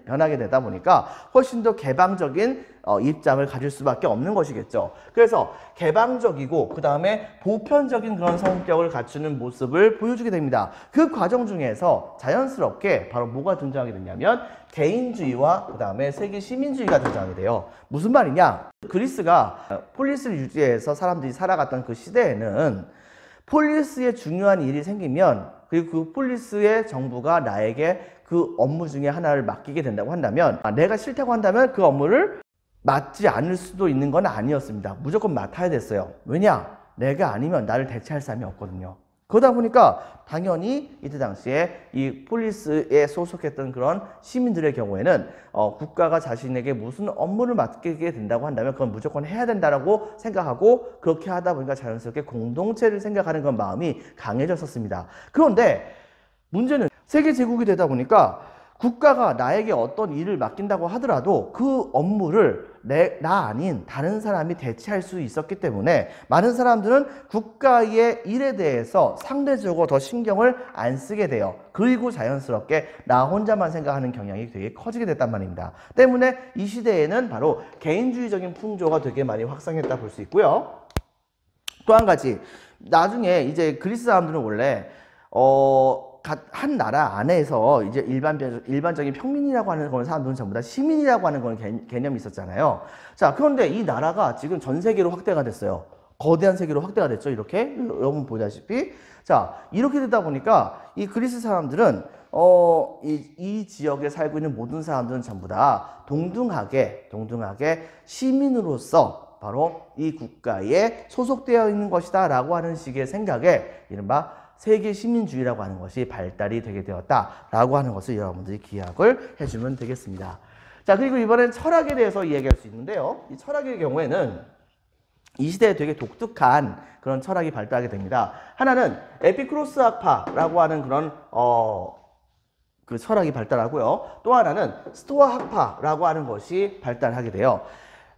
변하게 되다 보니까 훨씬 더 개방적인 입장을 가질 수밖에 없는 것이겠죠. 그래서 개방적이고 그 다음에 보편적인 그런 성격을 갖추는 모습을 보여주게 됩니다. 그 과정 중에서 자연스럽게 바로 뭐가 등장하게 되냐면 개인주의와 그 다음에 세계 시민주의가 등장하게 돼요. 무슨 말이냐? 그리스가 폴리스를 유지해서 사람들이 살아갔던 그 시대에는 폴리스에 중요한 일이 생기면 그리고 그 폴리스의 정부가 나에게 그 업무 중에 하나를 맡기게 된다고 한다면 내가 싫다고 한다면 그 업무를 맡지 않을 수도 있는 건 아니었습니다. 무조건 맡아야 됐어요. 왜냐? 내가 아니면 나를 대체할 사람이 없거든요. 그러다 보니까 당연히 이때 당시에 이 폴리스에 소속했던 그런 시민들의 경우에는 국가가 자신에게 무슨 업무를 맡기게 된다고 한다면 그건 무조건 해야 된다라고 생각하고 그렇게 하다 보니까 자연스럽게 공동체를 생각하는 그런 마음이 강해졌었습니다. 그런데 문제는 세계 제국이 되다 보니까 국가가 나에게 어떤 일을 맡긴다고 하더라도 그 업무를 나 아닌 다른 사람이 대체할 수 있었기 때문에 많은 사람들은 국가의 일에 대해서 상대적으로 더 신경을 안 쓰게 돼요. 그리고 자연스럽게 나 혼자만 생각하는 경향이 되게 커지게 됐단 말입니다. 때문에 이 시대에는 바로 개인주의적인 풍조가 되게 많이 확산했다 볼 수 있고요. 또 한 가지, 나중에 이제 그리스 사람들은 원래 한 나라 안에서 이제 일반적인 평민이라고 하는 그런 사람들은 전부 다 시민이라고 하는 그런 개념이 있었잖아요. 자, 그런데 이 나라가 지금 전 세계로 확대가 됐어요. 거대한 세계로 확대가 됐죠. 이렇게 여러분 보다시피. 자, 이렇게 되다 보니까 이 그리스 사람들은 이 지역에 살고 있는 모든 사람들은 전부 다 동등하게 시민으로서 바로 이 국가에 소속되어 있는 것이다 라고 하는 식의 생각에 이른바 세계 시민주의라고 하는 것이 발달이 되게 되었다라고 하는 것을 여러분들이 기억을 해주면 되겠습니다. 자, 그리고 이번엔 철학에 대해서 이야기할 수 있는데요. 이 철학의 경우에는 이 시대에 되게 독특한 그런 철학이 발달하게 됩니다. 하나는 에피쿠로스 학파라고 하는 그런 그 철학이 발달하고요. 또 하나는 스토아 학파라고 하는 것이 발달하게 돼요.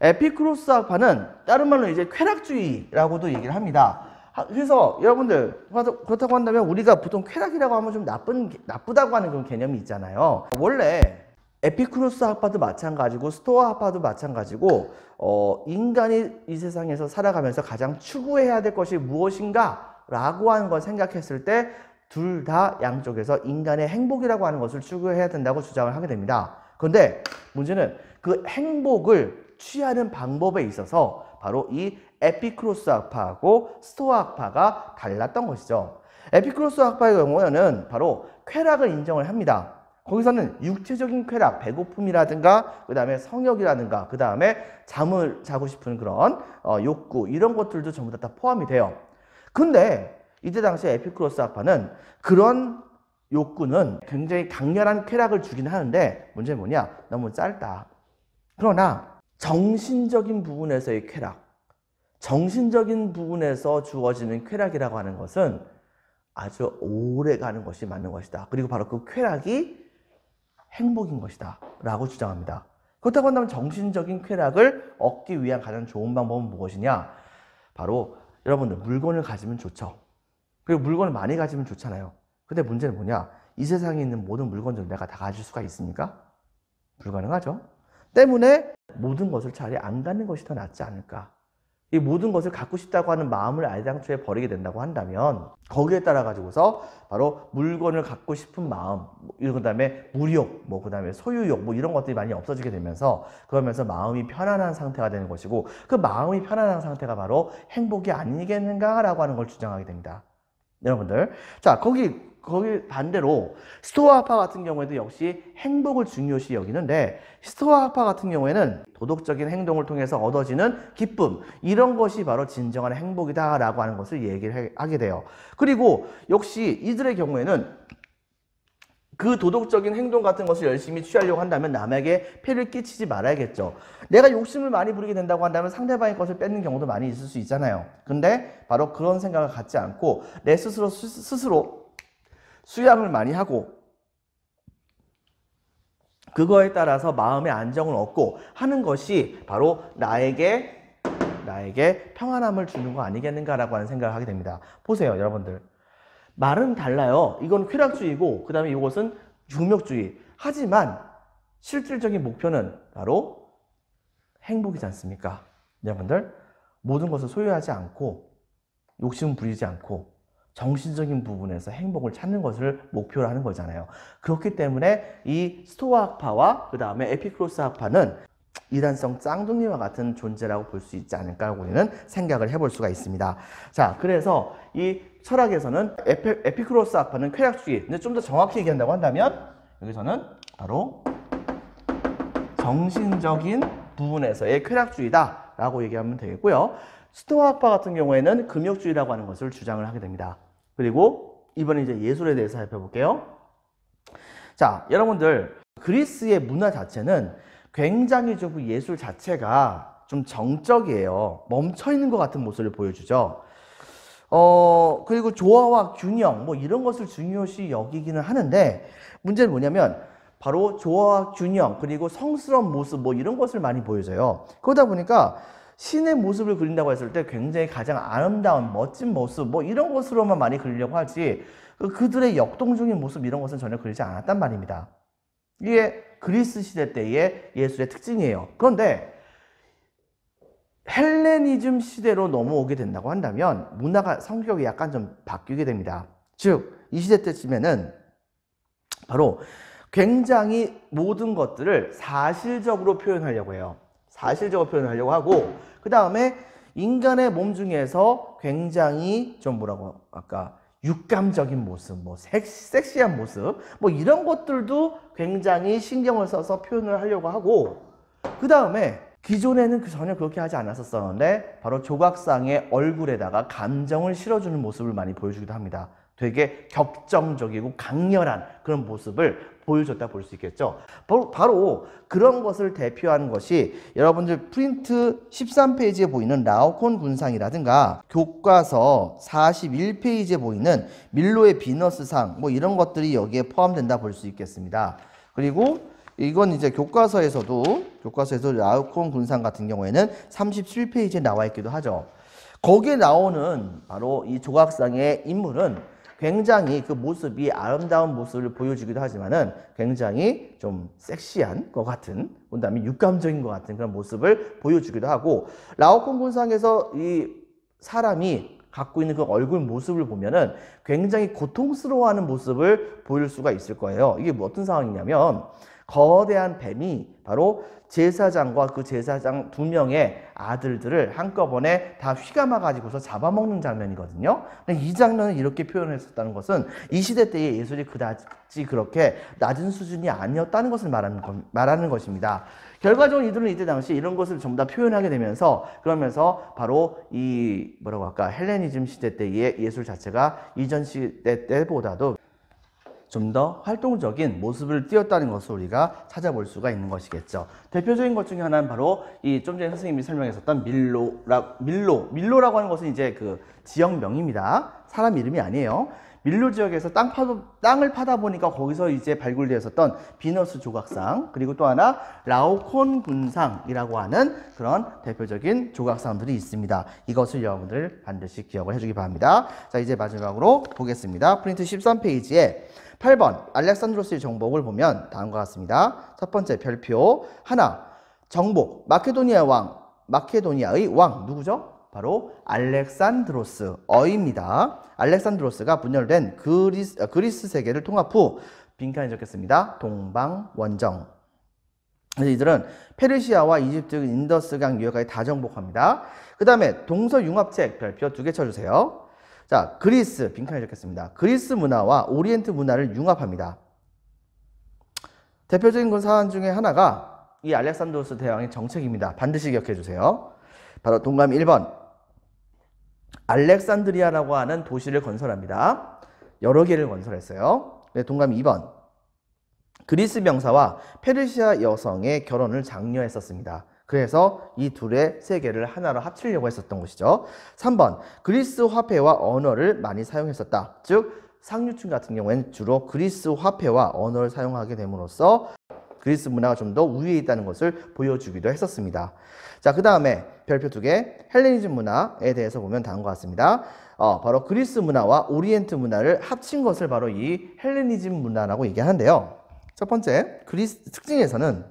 에피쿠로스 학파는 다른 말로 이제 쾌락주의라고도 얘기를 합니다. 그래서 여러분들 그렇다고 한다면 우리가 보통 쾌락이라고 하면 좀 나쁘다고 하는 그런 개념이 있잖아요. 원래 에피쿠로스 학파도 마찬가지고 스토아 학파도 마찬가지고 인간이 이 세상에서 살아가면서 가장 추구해야 될 것이 무엇인가 라고 하는 걸 생각했을 때 둘 다 양쪽에서 인간의 행복이라고 하는 것을 추구해야 된다고 주장을 하게 됩니다. 그런데 문제는 그 행복을 취하는 방법에 있어서 바로 이 에피쿠로스 학파하고 스토아 학파가 달랐던 것이죠. 에피쿠로스 학파의 경우에는 바로 쾌락을 인정을 합니다. 거기서는 육체적인 쾌락, 배고픔이라든가 그 다음에 성욕이라든가 그 다음에 잠을 자고 싶은 그런 욕구 이런 것들도 전부 다 포함이 돼요. 근데 이때 당시에 에피쿠로스 학파는 그런 욕구는 굉장히 강렬한 쾌락을 주긴 하는데 문제는 뭐냐? 너무 짧다. 그러나 정신적인 부분에서의 쾌락, 정신적인 부분에서 주어지는 쾌락이라고 하는 것은 아주 오래 가는 것이 맞는 것이다. 그리고 바로 그 쾌락이 행복인 것이다 라고 주장합니다. 그렇다고 한다면 정신적인 쾌락을 얻기 위한 가장 좋은 방법은 무엇이냐? 바로 여러분들 물건을 가지면 좋죠. 그리고 물건을 많이 가지면 좋잖아요. 근데 문제는 뭐냐? 이 세상에 있는 모든 물건들을 내가 다 가질 수가 있습니까? 불가능하죠. 때문에 모든 것을 차라리 안 갖는 것이 더 낫지 않을까. 이 모든 것을 갖고 싶다고 하는 마음을 애당초에 버리게 된다고 한다면 거기에 따라 가지고서 바로 물건을 갖고 싶은 마음, 그 다음에 무력, 그 다음에 소유욕, 이런 것들이 많이 없어지게 되면서 그러면서 마음이 편안한 상태가 되는 것이고 그 마음이 편안한 상태가 바로 행복이 아니겠는가라고 하는 걸 주장하게 됩니다. 여러분들, 자 거기 반대로 스토아 학파 같은 경우에도 역시 행복을 중요시 여기는데 스토아 학파 같은 경우에는 도덕적인 행동을 통해서 얻어지는 기쁨 이런 것이 바로 진정한 행복이다 라고 하는 것을 얘기를 하게 돼요. 그리고 역시 이들의 경우에는 그 도덕적인 행동 같은 것을 열심히 취하려고 한다면 남에게 폐를 끼치지 말아야겠죠. 내가 욕심을 많이 부리게 된다고 한다면 상대방의 것을 뺏는 경우도 많이 있을 수 있잖아요. 근데 바로 그런 생각을 갖지 않고 내 스스로 수양을 많이 하고 그거에 따라서 마음의 안정을 얻고 하는 것이 바로 나에게 평안함을 주는 거 아니겠는가라고 하는 생각을 하게 됩니다. 보세요, 여러분들. 말은 달라요. 이건 쾌락주의고 그 다음에 이것은 중력주의. 하지만 실질적인 목표는 바로 행복이지 않습니까? 여러분들, 모든 것을 소유하지 않고 욕심 부리지 않고 정신적인 부분에서 행복을 찾는 것을 목표로 하는 거잖아요. 그렇기 때문에 이 스토아 학파와 그 다음에 에피쿠로스 학파는 이단성 쌍둥이와 같은 존재라고 볼 수 있지 않을까 하고 우리는 생각을 해볼 수가 있습니다. 자, 그래서 이 철학에서는 에피쿠로스 학파는 쾌락주의, 근데 좀 더 정확히 얘기한다고 한다면 여기서는 바로 정신적인 부분에서의 쾌락주의다 라고 얘기하면 되겠고요. 스토아 학파 같은 경우에는 금욕주의라고 하는 것을 주장을 하게 됩니다. 그리고 이번에 이제 예술에 대해서 살펴볼게요. 자, 여러분들, 그리스의 문화 자체는 굉장히 좀 예술 자체가 좀 정적이에요. 멈춰있는 것 같은 모습을 보여주죠. 그리고 조화와 균형, 이런 것을 중요시 여기기는 하는데, 문제는 뭐냐면, 바로 조화와 균형, 그리고 성스러운 모습, 이런 것을 많이 보여줘요. 그러다 보니까, 신의 모습을 그린다고 했을 때 굉장히 가장 아름다운, 멋진 모습, 이런 것으로만 많이 그리려고 하지, 그들의 역동적인 모습, 이런 것은 전혀 그리지 않았단 말입니다. 이게 그리스 시대 때의 예술의 특징이에요. 그런데 헬레니즘 시대로 넘어오게 된다고 한다면 문화가 성격이 약간 좀 바뀌게 됩니다. 즉, 이 시대 때쯤에는 바로 굉장히 모든 것들을 사실적으로 표현하려고 해요. 사실적으로 표현하려고 하고 그 다음에 인간의 몸 중에서 굉장히 좀 아까 육감적인 모습, 섹시한 모습, 이런 것들도 굉장히 신경을 써서 표현을 하려고 하고, 그 다음에 기존에는 전혀 그렇게 하지 않았었는데, 바로 조각상의 얼굴에다가 감정을 실어주는 모습을 많이 보여주기도 합니다. 되게 격정적이고 강렬한 그런 모습을 보여줬다 볼 수 있겠죠. 바로 그런 것을 대표하는 것이 여러분들 프린트 13페이지에 보이는 라오콘 군상이라든가 교과서 41페이지에 보이는 밀로의 비너스상 이런 것들이 여기에 포함된다 볼 수 있겠습니다. 그리고 이건 이제 교과서에서도 라오콘 군상 같은 경우에는 37페이지에 나와 있기도 하죠. 거기에 나오는 바로 이 조각상의 인물은 굉장히 그 모습이 아름다운 모습을 보여주기도 하지만은 굉장히 좀 섹시한 것 같은, 그 다음에 육감적인 것 같은 그런 모습을 보여주기도 하고, 라오콘 군상에서 이 사람이 갖고 있는 그 얼굴 모습을 보면은 굉장히 고통스러워하는 모습을 보일 수가 있을 거예요. 이게 뭐 어떤 상황이냐면 거대한 뱀이 바로 제사장과 그 제사장 2명의 아들들을 한꺼번에 다 휘감아 가지고서 잡아먹는 장면이거든요. 근데 이 장면을 이렇게 표현했었다는 것은 이 시대 때의 예술이 그다지 그렇게 낮은 수준이 아니었다는 것을 말하는 것입니다. 결과적으로 이들은 이때 당시 이런 것을 전부 다 표현하게 되면서 그러면서 바로 이 뭐라고 할까 헬레니즘 시대 때의 예술 자체가 이전 시대 때보다도 좀 더 활동적인 모습을 띄었다는 것을 우리가 찾아볼 수가 있는 것이겠죠. 대표적인 것 중에 하나는 바로 이 좀 전에 선생님이 설명했었던 밀로라고 하는 것은 이제 그 지역명입니다. 사람 이름이 아니에요. 밀로 지역에서 땅을 파다 보니까 거기서 이제 발굴되었었던 비너스 조각상, 그리고 또 하나 라오콘 군상이라고 하는 그런 대표적인 조각상들이 있습니다. 이것을 여러분들 반드시 기억을 해주기 바랍니다. 자, 이제 마지막으로 보겠습니다. 프린트 13페이지에 8번 알렉산드로스의 정복을 보면 다음과 같습니다. 첫 번째 별표 하나, 정복 마케도니아의 왕 누구죠? 바로 알렉산드로스어입니다. 알렉산드로스가 분열된 그리스 세계를 통합 후 빈칸에 적혔습니다. 동방원정. 그래서 이들은 페르시아와 이집트, 인더스강 유역까지 다 정복합니다. 그 다음에 동서융합책 별표 2개 쳐주세요. 자, 그리스 빈칸에 적혔습니다. 그리스 문화와 오리엔트 문화를 융합합니다. 대표적인 사안 중에 하나가 이 알렉산드로스 대왕의 정책입니다. 반드시 기억해 주세요. 바로 동감 1번 알렉산드리아라고 하는 도시를 건설합니다. 여러 개를 건설했어요. 네, 동감 2번 그리스 병사와 페르시아 여성의 결혼을 장려했었습니다. 그래서 이 둘의 세계를 하나로 합치려고 했었던 것이죠. 3번 그리스 화폐와 언어를 많이 사용했었다. 즉 상류층 같은 경우에는 주로 그리스 화폐와 언어를 사용하게 됨으로써 그리스 문화가 좀 더 우위에 있다는 것을 보여주기도 했었습니다. 자, 그 다음에 별표 2개 헬레니즘 문화에 대해서 보면 다음과 같습니다. 바로 그리스 문화와 오리엔트 문화를 합친 것을 바로 이 헬레니즘 문화라고 얘기하는데요. 첫 번째 그리스 특징에서는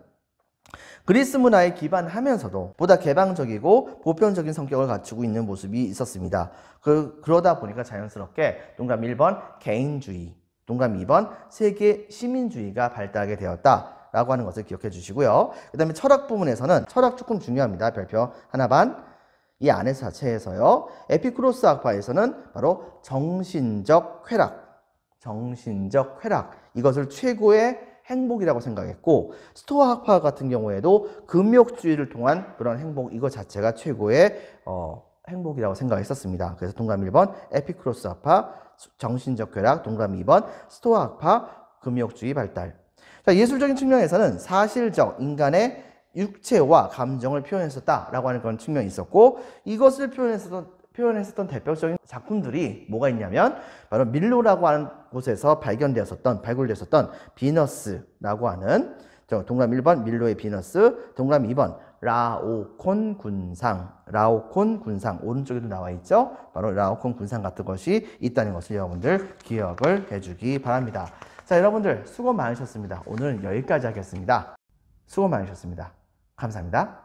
그리스 문화에 기반하면서도 보다 개방적이고 보편적인 성격을 갖추고 있는 모습이 있었습니다. 그러다 보니까 자연스럽게 동감 1번 개인주의, 동감 2번 세계 시민주의가 발달하게 되었다라고 하는 것을 기억해 주시고요. 그 다음에 철학 부분에서는 철학 조금 중요합니다. 별표 하나 반. 이 안에 자체에서요. 에피쿠로스 학파에서는 바로 정신적 쾌락 이것을 최고의 행복이라고 생각했고 스토아 학파 같은 경우에도 금욕주의를 통한 그런 행복 이것 자체가 최고의 행복이라고 생각했었습니다. 그래서 동감 1번 에피쿠로스 학파 정신적 쾌락, 동감 2번 스토아 학파 금욕주의 발달. 자, 예술적인 측면에서는 사실적 인간의 육체와 감정을 표현했었다라고 하는 그런 측면이 있었고 이것을 표현했었던 대표적인 작품들이 뭐가 있냐면 바로 밀로라고 하는 곳에서 발굴되었었던 비너스라고 하는 동감 1번 밀로의 비너스, 동감 2번 라오콘 군상 오른쪽에도 나와 있죠. 바로 라오콘 군상 같은 것이 있다는 것을 여러분들 기억을 해주기 바랍니다. 자, 여러분들 수고 많으셨습니다. 오늘은 여기까지 하겠습니다. 수고 많으셨습니다. 감사합니다.